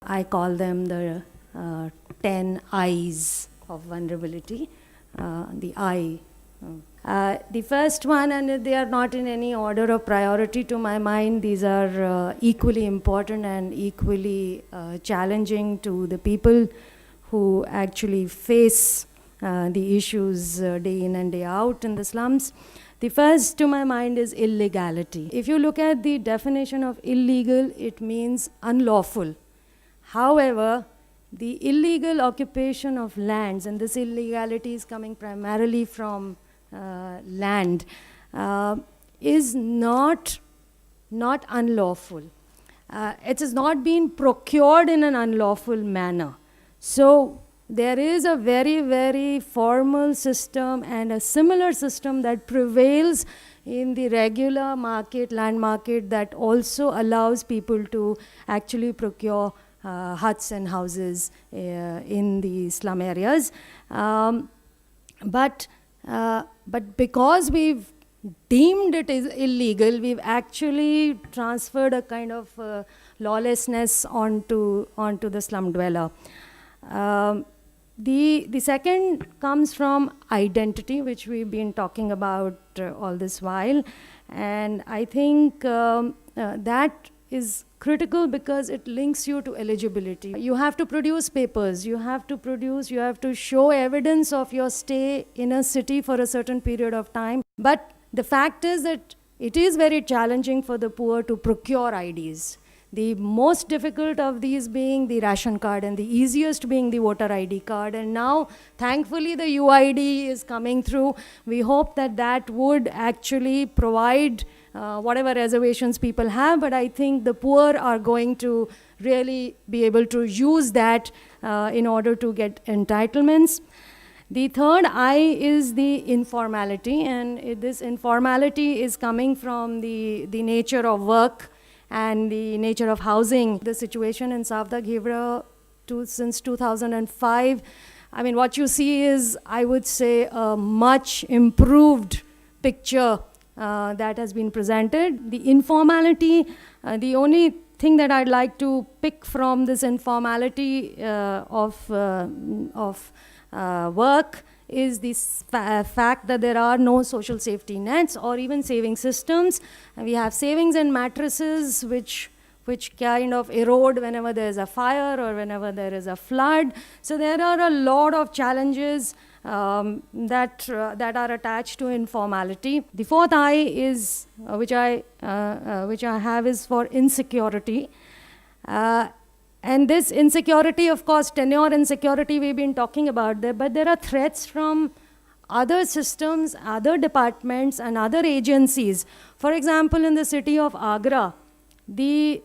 I call them the 10 I's of vulnerability. The I. The first one, and they are not in any order of priority to my mind, these are equally important and equally challenging to the people who actually face the issues day in and day out in the slums. The first to my mind is illegality. If you look at the definition of illegal, it means unlawful. However, the illegal occupation of lands, and this illegality is coming primarily from land, is not unlawful. It has not been procured in an unlawful manner. So there is a very, very formal system and a similar system that prevails in the regular market, land market, that also allows people to actually procure huts and houses in the slum areas. But because we've deemed it is illegal, we've actually transferred a kind of lawlessness onto the slum dweller. The second comes from identity, which we've been talking about all this while. And I think that is critical because it links you to eligibility. You have to produce papers, you have to show evidence of your stay in a city for a certain period of time. But the fact is that it is very challenging for the poor to procure IDs. The most difficult of these being the ration card, and the easiest being the voter ID card. And now, thankfully, the UID is coming through. We hope that that would actually provide whatever reservations people have, but I think the poor are going to really be able to use that in order to get entitlements. The third I is the informality, and this informality is coming from the nature of work and the nature of housing. The situation in Savda Ghevra since 2005, I mean, what you see is, I would say, a much improved picture that has been presented. The informality, the only thing that I'd like to pick from this informality of work is this fact that there are no social safety nets or even saving systems. And we have savings and mattresses which kind of erode whenever there is a fire or whenever there is a flood. So there are a lot of challenges that are attached to informality. The fourth I is, which I have, is for insecurity. And this insecurity, of course, tenure insecurity, we've been talking about there, but there are threats from other systems, other departments, and other agencies. For example, in the city of Agra, the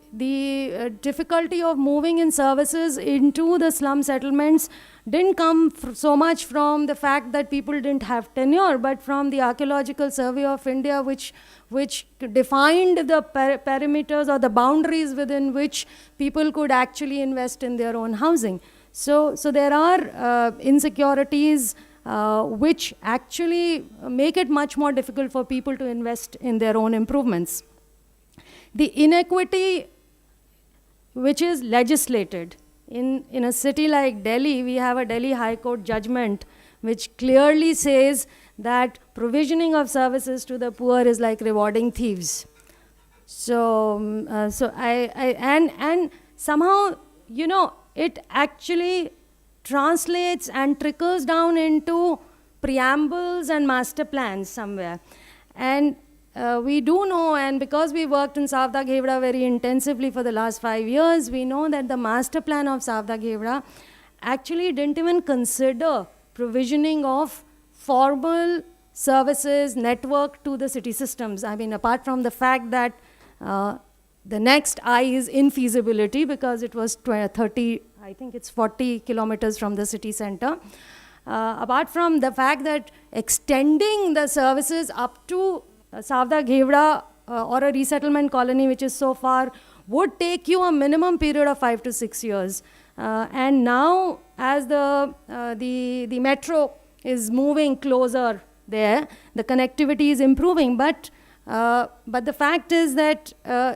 difficulty of moving in services into the slum settlements didn't come so much from the fact that people didn't have tenure, but from the Archaeological Survey of India, which defined the perimeters or the boundaries within which people could actually invest in their own housing. So there are insecurities which actually make it much more difficult for people to invest in their own improvements. The inequity which is legislated. In a city like Delhi, we have a Delhi High Court judgment which clearly says that provisioning of services to the poor is like rewarding thieves. So somehow, it actually translates and trickles down into preambles and master plans somewhere. And we do know, and because we worked in Savda Ghevra very intensively for the last 5 years, we know that the master plan of Savda Ghevra actually didn't even consider provisioning of formal services network to the city systems. I mean, apart from the fact that the next I is infeasibility, because it was 30, I think it's 40 kilometers from the city center. Apart from the fact that extending the services up to Savda Ghevra or a resettlement colony, which is so far, would take you a minimum period of 5 to 6 years. And now, as the metro is moving closer there, the connectivity is improving. But the fact is that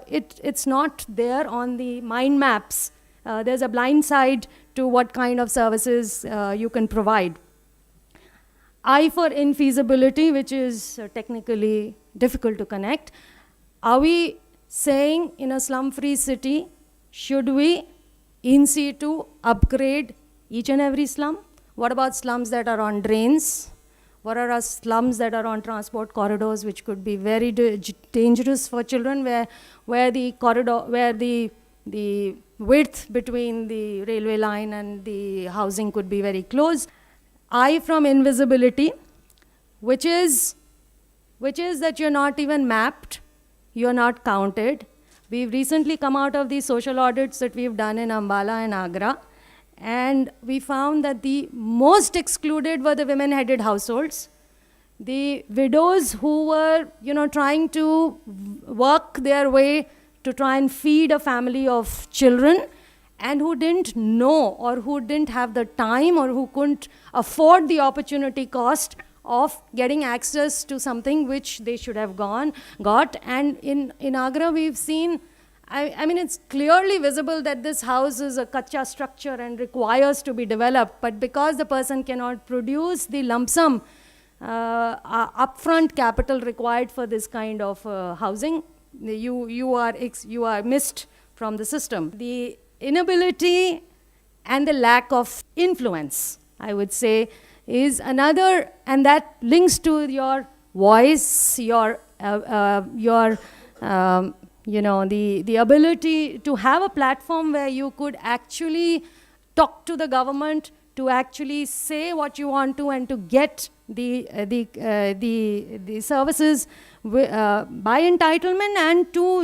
it's not there on the mind maps there's a blind side to what kind of services you can provide. I for infeasibility, which is technically difficult to connect. Are we saying in a slum-free city, should we in situ upgrade each and every slum? What about slums that are on drains? What are our slums that are on transport corridors, which could be very dangerous for children, where the corridor, where the width between the railway line and the housing could be very close? I from invisibility, which is that you're not even mapped, you're not counted. We've recently come out of these social audits that we've done in Ambala and Agra, and we found that the most excluded were the women-headed households. The widows who were, trying to work their way to try and feed a family of children, and who didn't know, or who didn't have the time, or who couldn't afford the opportunity cost of getting access to something which they should have got. And in Agra, we've seen, I mean, it's clearly visible that this house is a kacha structure and requires to be developed, but because the person cannot produce the lump sum upfront capital required for this kind of housing, you are missed from the system. The inability and the lack of influence, I would say, is another, and that links to your voice, the ability to have a platform where you could actually talk to the government, to actually say what you want to, and to get the services by entitlement and to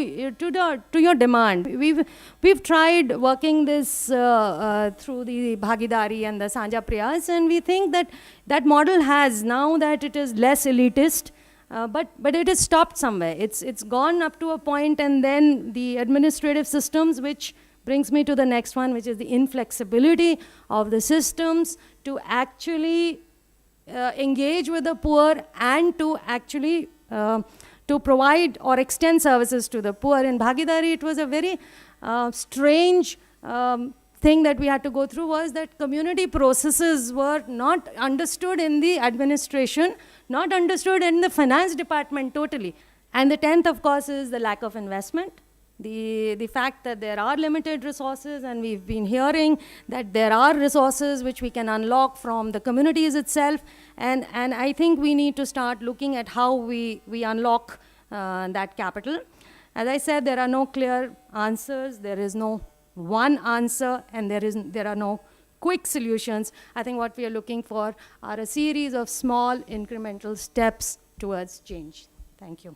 your demand. We've tried working this through the Bhagidari and the Sanja Prayas, and we think that model has, now that it is less elitist, but it has stopped somewhere. It's gone up to a point, and then the administrative systems, which brings me to the next one, which is the inflexibility of the systems to actually engage with the poor and to actually to provide or extend services to the poor. In Bhagidari, it was a very strange thing that we had to go through, was that community processes were not understood in the administration, not understood in the finance department totally. And the 10th, of course, is the lack of investment. The fact that there are limited resources, and we've been hearing that there are resources which we can unlock from the communities itself, and I think we need to start looking at how we unlock that capital. As I said, there are no clear answers, there is no one answer, and there are no quick solutions. I think what we are looking for are a series of small incremental steps towards change. Thank you.